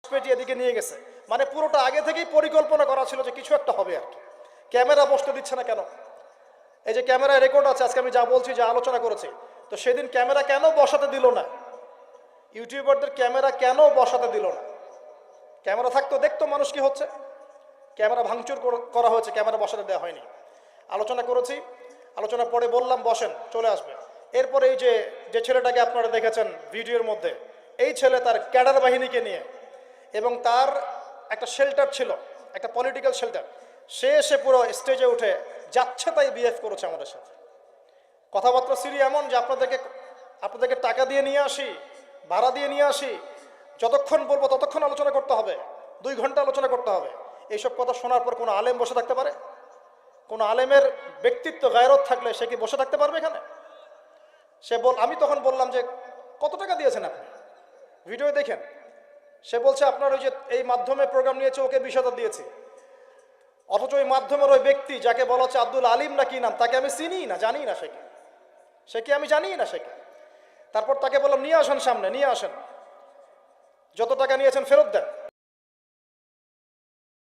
পেটি এদিকে নিয়ে গেছে, মানে পুরোটা আগে থেকেই পরিকল্পনা করা ছিল যে কিছু একটা হবে আর কি। ক্যামেরা বসতে দিচ্ছে না কেন? এই যে ক্যামেরায় রেকর্ড আছে, আজকে আমি যা বলছি, যা আলোচনা করেছি, তো সেদিন ক্যামেরা কেন বসাতে দিল না? ইউটিউবারদের ক্যামেরা কেন বসাতে দিল না? ক্যামেরা থাকতো, দেখতো মানুষ কি হচ্ছে। ক্যামেরা ভাঙচুর করা হয়েছে, ক্যামেরা বসাতে দেওয়া হয়নি। আলোচনা করেছি, আলোচনা পরে বললাম বসেন, চলে আসবে। এরপরে এই যে ছেলেটাকে আপনারা দেখেছেন ভিডিওর মধ্যে, এই ছেলে তার ক্যাডার বাহিনীকে নিয়ে, এবং তার একটা শেল্টার ছিল, একটা পলিটিক্যাল শেল্টার, সে এসে পুরো স্টেজে উঠে যাচ্ছে তাই বিহেভ করেছে আমাদের সাথে। কথাবার্তা সিরি এমন যে আপনাদেরকে টাকা দিয়ে নিয়ে আসি, ভাড়া দিয়ে নিয়ে আসি, যতক্ষণ বলবো ততক্ষণ আলোচনা করতে হবে, 2 ঘন্টা আলোচনা করতে হবে। এইসব কথা শোনার পর কোনো আলেম বসে থাকতে পারে? কোনো আলেমের ব্যক্তিত্ব গায়রত থাকলে সে কি বসে থাকতে পারবে এখানে? আমি তখন বললাম যে কত টাকা দিয়েছেন আপনি? ভিডিও দেখেন। সে বলছে আপনার ওই যে এই মাধ্যমে প্রোগ্রাম নিয়েছে, ওকে 20,000 দিয়েছে। অথচ ওই মাধ্যমের ওই ব্যক্তি যাকে বলা হচ্ছে আব্দুল আলিম না কি নাম, তাকে আমি চিনি না, জানি না সে কি আমি জানি না সে কি। তারপর তাকে বললাম নিয়ে আসেন সামনে, নিয়ে আসেন, যত টাকা নিয়েছেন ফেরত দেন।